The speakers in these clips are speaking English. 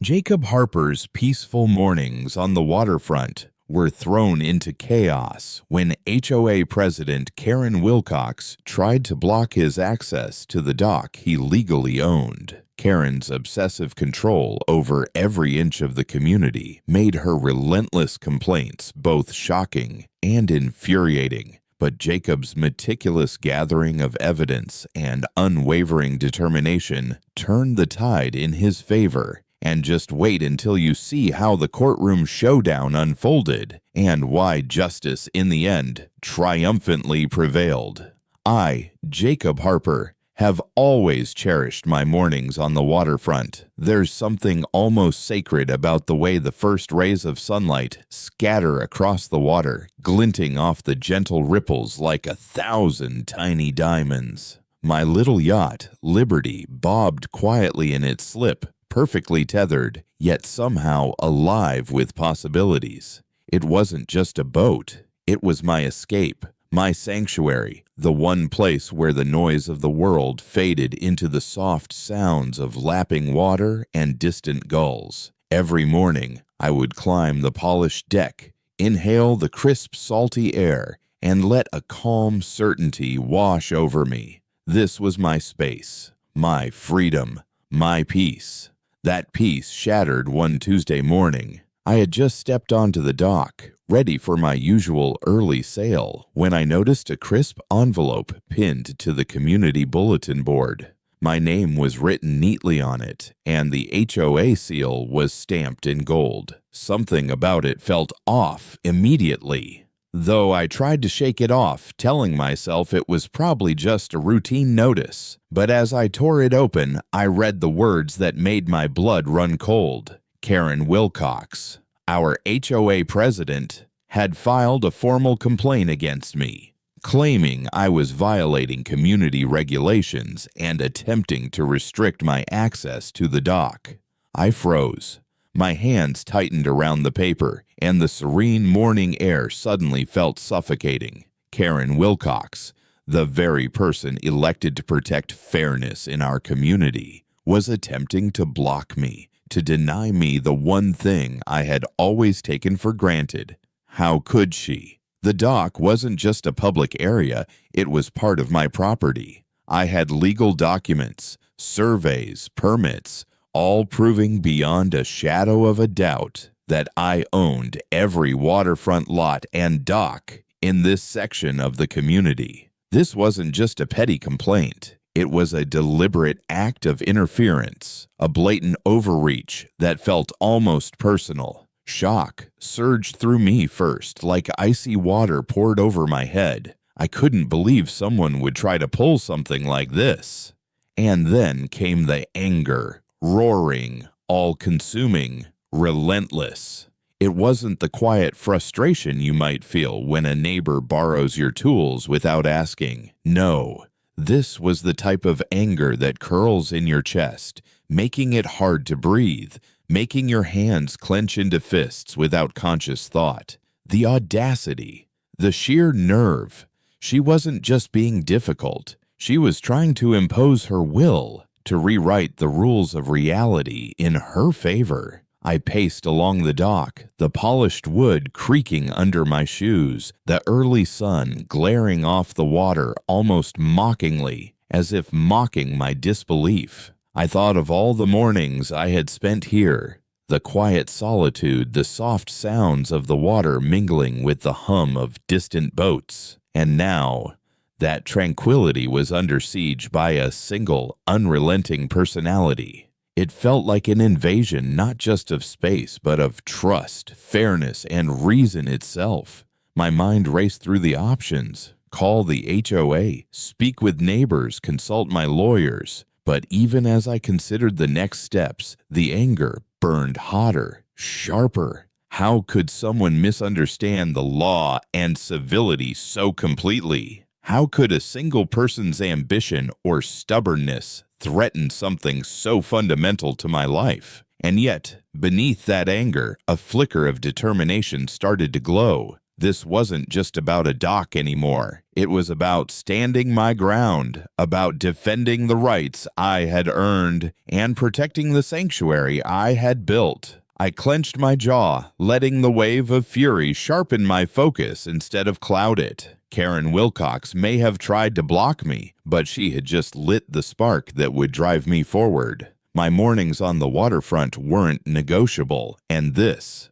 Jacob Harper's peaceful mornings on the waterfront were thrown into chaos when HOA President Karen Wilcox tried to block his access to the dock he legally owned. Karen's obsessive control over every inch of the community made her relentless complaints both shocking and infuriating. But Jacob's meticulous gathering of evidence and unwavering determination turned the tide in his favor. And just wait until you see how the courtroom showdown unfolded and why justice in the end triumphantly prevailed. I, Jacob Harper, have always cherished my mornings on the waterfront. There's something almost sacred about the way the first rays of sunlight scatter across the water, glinting off the gentle ripples like 1,000 tiny diamonds. My little yacht, Liberty, bobbed quietly in its slip, perfectly tethered, yet somehow alive with possibilities. It wasn't just a boat. It was my escape, my sanctuary, the one place where the noise of the world faded into the soft sounds of lapping water and distant gulls. Every morning, I would climb the polished deck, inhale the crisp, salty air, and let a calm certainty wash over me. This was my space, my freedom, my peace. That peace shattered one Tuesday morning. I had just stepped onto the dock, ready for my usual early sail, when I noticed a crisp envelope pinned to the community bulletin board. My name was written neatly on it, and the HOA seal was stamped in gold. Something about it felt off immediately, though I tried to shake it off, telling myself it was probably just a routine notice. But as I tore it open, I read the words that made my blood run cold. Karen Wilcox, our HOA president, had filed a formal complaint against me, claiming I was violating community regulations and attempting to restrict my access to the dock. I froze. My hands tightened around the paper, and the serene morning air suddenly felt suffocating. Karen Wilcox, the very person elected to protect fairness in our community, was attempting to block me, to deny me the one thing I had always taken for granted. How could she? The dock wasn't just a public area, it was part of my property. I had legal documents, surveys, permits, all proving beyond a shadow of a doubt that I owned every waterfront lot and dock in this section of the community. This wasn't just a petty complaint. It was a deliberate act of interference, a blatant overreach that felt almost personal. Shock surged through me first, like icy water poured over my head. I couldn't believe someone would try to pull something like this. And then came the anger, roaring, all-consuming, relentless. It wasn't the quiet frustration you might feel when a neighbor borrows your tools without asking. No. This was the type of anger that curls in your chest, making it hard to breathe, making your hands clench into fists without conscious thought. The audacity, the sheer nerve. She wasn't just being difficult. She was trying to impose her will, to rewrite the rules of reality in her favor. I paced along the dock, the polished wood creaking under my shoes, the early sun glaring off the water almost mockingly, as if mocking my disbelief. I thought of all the mornings I had spent here, the quiet solitude, the soft sounds of the water mingling with the hum of distant boats. And now, that tranquility was under siege by a single, unrelenting personality. It felt like an invasion not just of space, but of trust, fairness, and reason itself. My mind raced through the options. Call the HOA, speak with neighbors, consult my lawyers. But even as I considered the next steps, the anger burned hotter, sharper. How could someone misunderstand the law and civility so completely? How could a single person's ambition or stubbornness threaten something so fundamental to my life? And yet, beneath that anger, a flicker of determination started to glow. This wasn't just about a dock anymore. It was about standing my ground, about defending the rights I had earned, and protecting the sanctuary I had built. I clenched my jaw, letting the wave of fury sharpen my focus instead of cloud it. Karen Wilcox may have tried to block me, but she had just lit the spark that would drive me forward. My mornings on the waterfront weren't negotiable, and this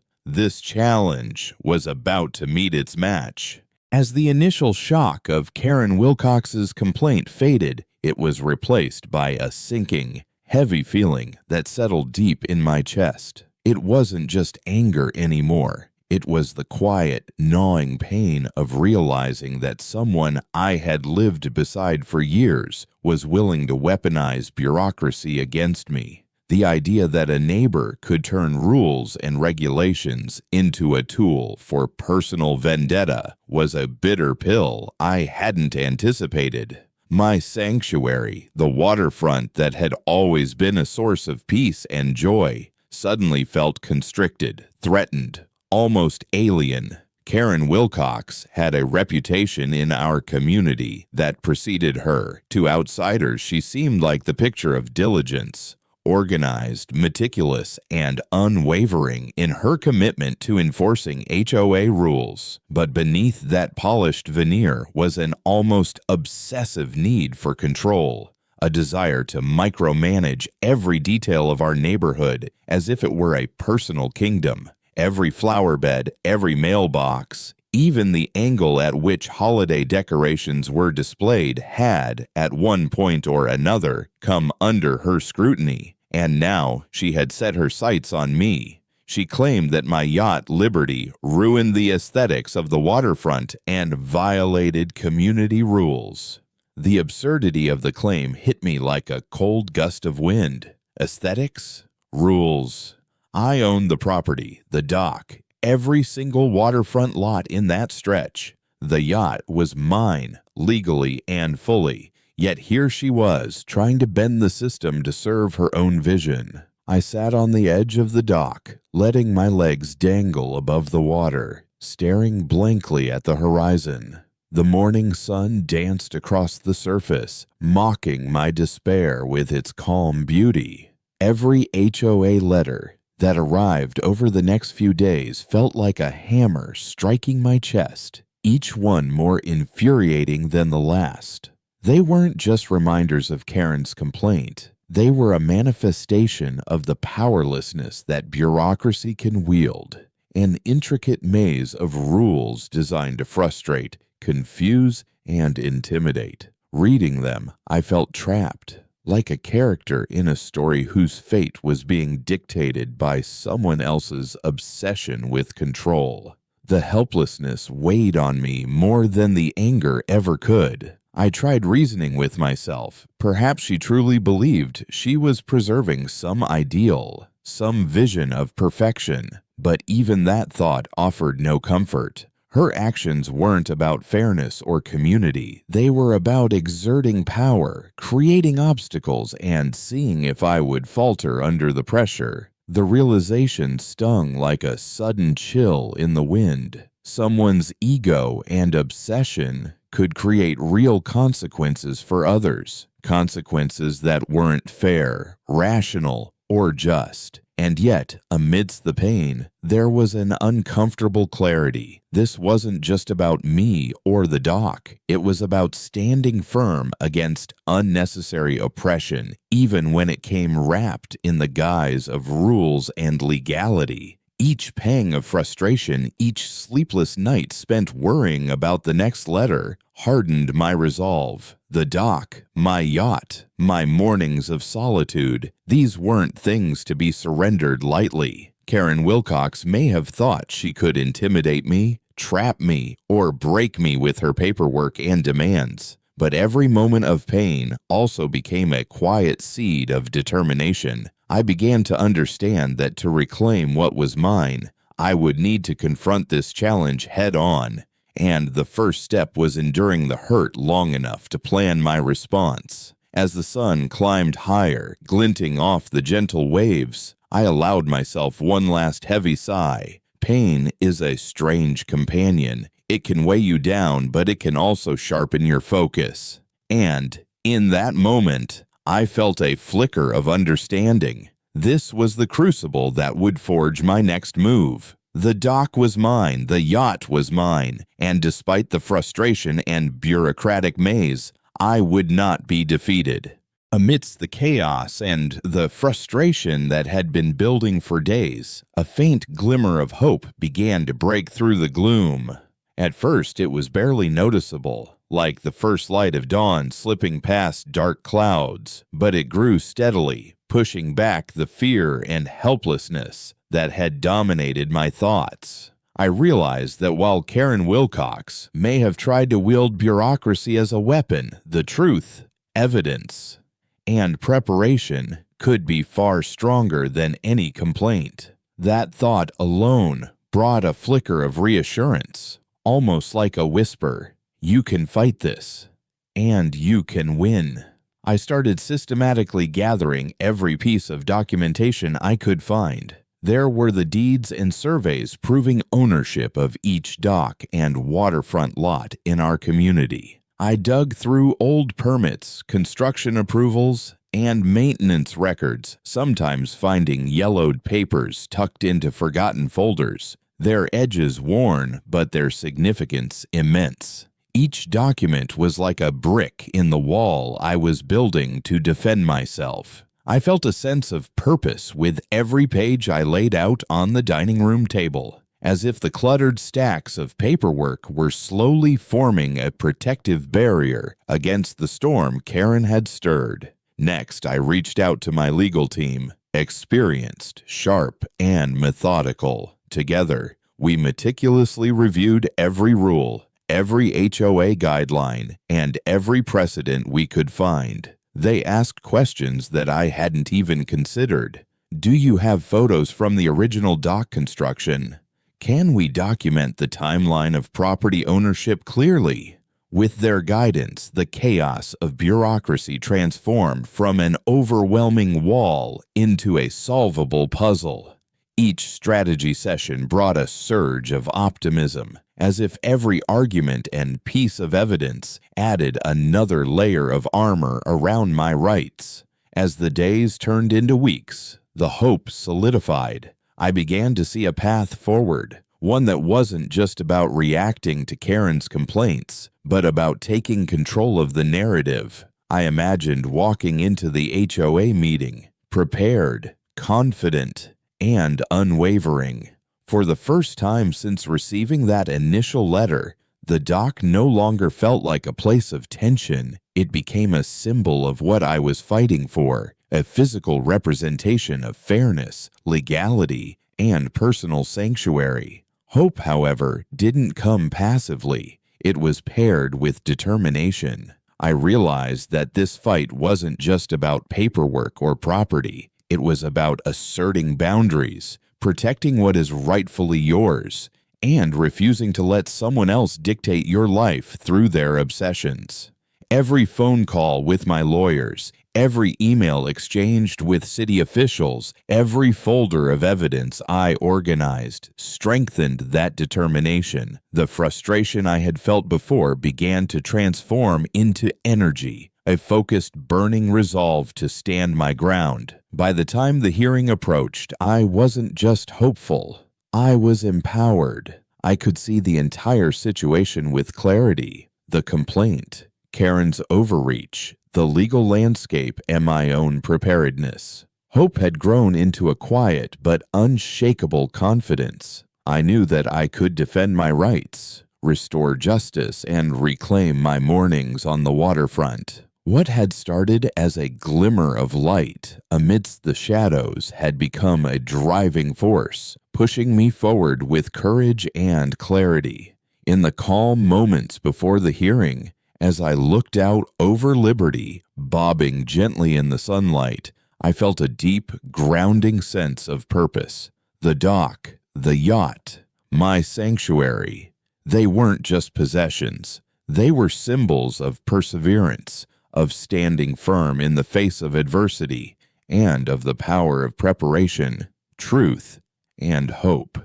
challenge was about to meet its match. As the initial shock of Karen Wilcox's complaint faded, it was replaced by a sinking, heavy feeling that settled deep in my chest. It wasn't just anger anymore. It was the quiet, gnawing pain of realizing that someone I had lived beside for years was willing to weaponize bureaucracy against me. The idea that a neighbor could turn rules and regulations into a tool for personal vendetta was a bitter pill I hadn't anticipated. My sanctuary, the waterfront that had always been a source of peace and joy, suddenly felt constricted, threatened, almost alien. Karen Wilcox had a reputation in our community that preceded her. To outsiders, she seemed like the picture of diligence, organized, meticulous, and unwavering in her commitment to enforcing HOA rules. But beneath that polished veneer was an almost obsessive need for control, a desire to micromanage every detail of our neighborhood as if it were a personal kingdom. Every flower bed, every mailbox, even the angle at which holiday decorations were displayed had, at one point or another, come under her scrutiny. And now she had set her sights on me. She claimed that my yacht Liberty ruined the aesthetics of the waterfront and violated community rules. The absurdity of the claim hit me like a cold gust of wind. Aesthetics? Rules. I owned the property, the dock, every single waterfront lot in that stretch. The yacht was mine, legally and fully, yet here she was, trying to bend the system to serve her own vision. I sat on the edge of the dock, letting my legs dangle above the water, staring blankly at the horizon. The morning sun danced across the surface, mocking my despair with its calm beauty. Every HOA letter that arrived over the next few days felt like a hammer striking my chest, each one more infuriating than the last. They weren't just reminders of Karen's complaint. They were a manifestation of the powerlessness that bureaucracy can wield, an intricate maze of rules designed to frustrate, confuse, and intimidate. Reading them, I felt trapped, like a character in a story whose fate was being dictated by someone else's obsession with control. The helplessness weighed on me more than the anger ever could. I tried reasoning with myself. Perhaps she truly believed she was preserving some ideal, some vision of perfection, but even that thought offered no comfort. Her actions weren't about fairness or community. They were about exerting power, creating obstacles, and seeing if I would falter under the pressure. The realization stung like a sudden chill in the wind. Someone's ego and obsession could create real consequences for others, consequences that weren't fair, rational, or just. And yet, amidst the pain, there was an uncomfortable clarity. This wasn't just about me or the dock. It was about standing firm against unnecessary oppression, even when it came wrapped in the guise of rules and legality. Each pang of frustration, each sleepless night spent worrying about the next letter, hardened my resolve. The dock, my yacht, my mornings of solitude, these weren't things to be surrendered lightly. Karen Wilcox may have thought she could intimidate me, trap me, or break me with her paperwork and demands. But every moment of pain also became a quiet seed of determination. I began to understand that to reclaim what was mine, I would need to confront this challenge head on. And the first step was enduring the hurt long enough to plan my response. As the sun climbed higher, glinting off the gentle waves, I allowed myself one last heavy sigh, Pain is a strange companion. It can weigh you down, but it can also sharpen your focus. And in that moment, I felt a flicker of understanding. This was the crucible that would forge my next move. The dock was mine, the yacht was mine, and despite the frustration and bureaucratic maze, I would not be defeated. Amidst the chaos and the frustration that had been building for days, a faint glimmer of hope began to break through the gloom. At first, it was barely noticeable, like the first light of dawn slipping past dark clouds, but it grew steadily, pushing back the fear and helplessness that had dominated my thoughts. I realized that while Karen Wilcox may have tried to wield bureaucracy as a weapon, the truth, evidence, and preparation could be far stronger than any complaint. That thought alone brought a flicker of reassurance, almost like a whisper. You can fight this, and you can win. I started systematically gathering every piece of documentation I could find. There were the deeds and surveys proving ownership of each dock and waterfront lot in our community. I dug through old permits, construction approvals, and maintenance records, sometimes finding yellowed papers tucked into forgotten folders, their edges worn but their significance immense. Each document was like a brick in the wall I was building to defend myself. I felt a sense of purpose with every page I laid out on the dining room table, as if the cluttered stacks of paperwork were slowly forming a protective barrier against the storm Karen had stirred. Next, I reached out to my legal team, experienced, sharp, and methodical. Together, we meticulously reviewed every rule, every HOA guideline, and every precedent we could find. They asked questions that I hadn't even considered. Do you have photos from the original dock construction? Can we document the timeline of property ownership clearly? With their guidance, the chaos of bureaucracy transformed from an overwhelming wall into a solvable puzzle. Each strategy session brought a surge of optimism, as if every argument and piece of evidence added another layer of armor around my rights. As the days turned into weeks, the hope solidified. I began to see a path forward, one that wasn't just about reacting to Karen's complaints, but about taking control of the narrative. I imagined walking into the HOA meeting, prepared, confident, and unwavering. For the first time since receiving that initial letter, the dock no longer felt like a place of tension. It became a symbol of what I was fighting for, a physical representation of fairness, legality, and personal sanctuary. Hope, however, didn't come passively. It was paired with determination. I realized that this fight wasn't just about paperwork or property. It was about asserting boundaries, protecting what is rightfully yours, and refusing to let someone else dictate your life through their obsessions. Every phone call with my lawyers, every email exchanged with city officials, every folder of evidence I organized strengthened that determination. The frustration I had felt before began to transform into energy, a focused, burning resolve to stand my ground. By the time the hearing approached, I wasn't just hopeful. I was empowered. I could see the entire situation with clarity. The complaint, Karen's overreach, the legal landscape, and my own preparedness. Hope had grown into a quiet but unshakable confidence. I knew that I could defend my rights, restore justice, and reclaim my mornings on the waterfront. What had started as a glimmer of light amidst the shadows had become a driving force, pushing me forward with courage and clarity. In the calm moments before the hearing, as I looked out over Liberty, bobbing gently in the sunlight, I felt a deep, grounding sense of purpose. The dock, the yacht, my sanctuary. They weren't just possessions. They were symbols of perseverance, of standing firm in the face of adversity, and of the power of preparation, truth, and hope.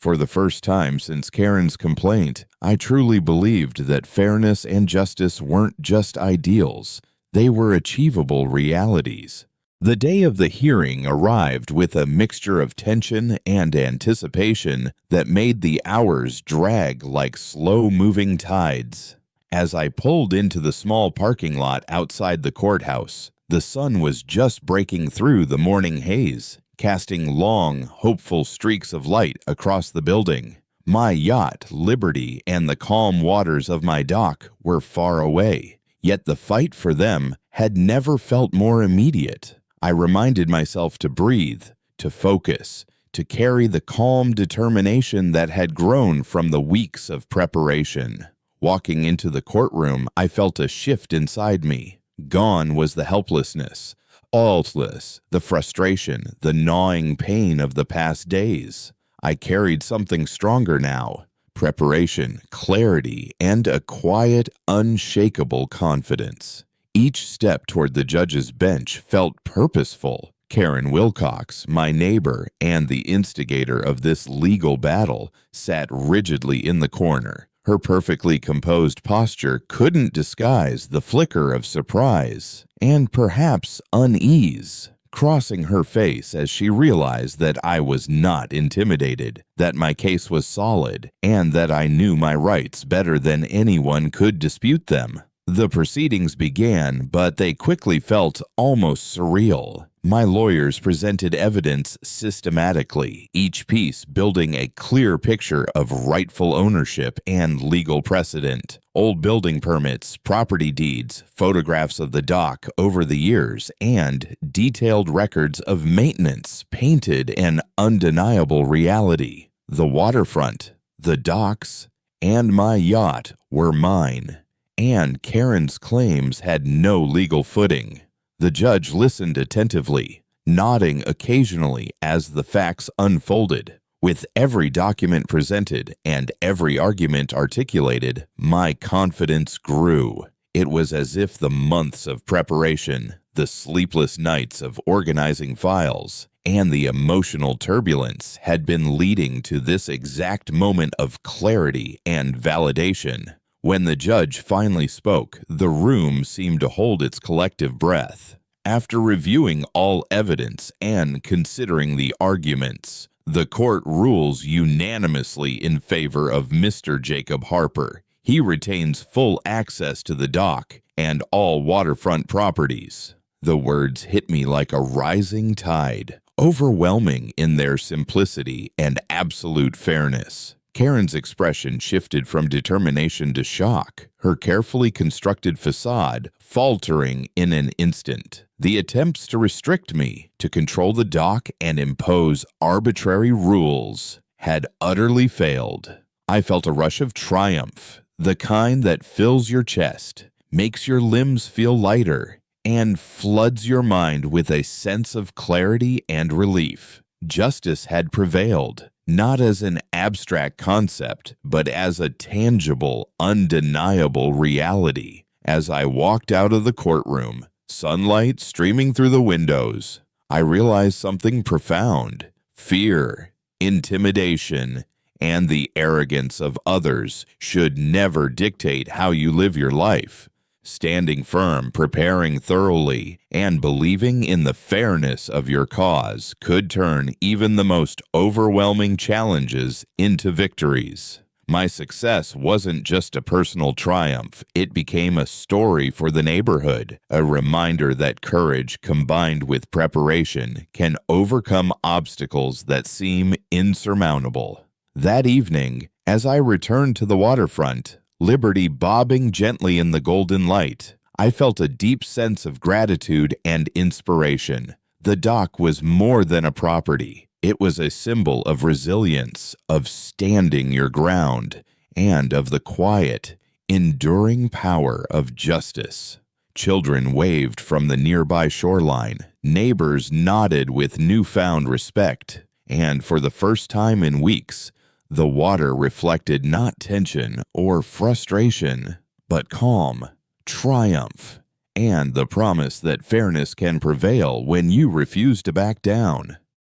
For the first time since Karen's complaint, I truly believed that fairness and justice weren't just ideals, they were achievable realities. The day of the hearing arrived with a mixture of tension and anticipation that made the hours drag like slow-moving tides. As I pulled into the small parking lot outside the courthouse, the sun was just breaking through the morning haze, casting long, hopeful streaks of light across the building. My yacht, Liberty, and the calm waters of my dock were far away, yet the fight for them had never felt more immediate. I reminded myself to breathe, to focus, to carry the calm determination that had grown from the weeks of preparation. Walking into the courtroom, I felt a shift inside me. Gone was the helplessness, allless, the frustration, the gnawing pain of the past days. I carried something stronger now: preparation, clarity, and a quiet, unshakable confidence. Each step toward the judge's bench felt purposeful. Karen Wilcox, my neighbor and the instigator of this legal battle, sat rigidly in the corner. Her perfectly composed posture couldn't disguise the flicker of surprise and perhaps unease crossing her face as she realized that I was not intimidated, that my case was solid, and that I knew my rights better than anyone could dispute them. The proceedings began, but they quickly felt almost surreal. My lawyers presented evidence systematically, each piece building a clear picture of rightful ownership and legal precedent. Old building permits, property deeds, photographs of the dock over the years, and detailed records of maintenance painted an undeniable reality. The waterfront, the docks, and my yacht were mine. And Karen's claims had no legal footing. The judge listened attentively, nodding occasionally as the facts unfolded. With every document presented and every argument articulated, my confidence grew. It was as if the months of preparation, the sleepless nights of organizing files, and the emotional turbulence had been leading to this exact moment of clarity and validation. When the judge finally spoke, the room seemed to hold its collective breath. After reviewing all evidence and considering the arguments, the court rules unanimously in favor of Mr. Jacob Harper. He retains full access to the dock and all waterfront properties. The words hit me like a rising tide, overwhelming in their simplicity and absolute fairness. Karen's expression shifted from determination to shock, her carefully constructed facade faltering in an instant. The attempts to restrict me, to control the dock and impose arbitrary rules, had utterly failed. I felt a rush of triumph, the kind that fills your chest, makes your limbs feel lighter, and floods your mind with a sense of clarity and relief. Justice had prevailed. Not as an abstract concept, but as a tangible, undeniable reality. As I walked out of the courtroom, sunlight streaming through the windows, I realized something profound. Fear, intimidation, and the arrogance of others should never dictate how you live your life. Standing firm, preparing thoroughly, and believing in the fairness of your cause could turn even the most overwhelming challenges into victories. My success wasn't just a personal triumph, it became a story for the neighborhood, a reminder that courage combined with preparation can overcome obstacles that seem insurmountable. That evening, as I returned to the waterfront, Liberty bobbing gently in the golden light, I felt a deep sense of gratitude and inspiration. The dock was more than a property. It was a symbol of resilience, of standing your ground, and of the quiet, enduring power of justice. Children waved from the nearby shoreline. Neighbors nodded with newfound respect. And for the first time in weeks, the water reflected not tension or frustration, but calm, triumph, and the promise that fairness can prevail when you refuse to back down.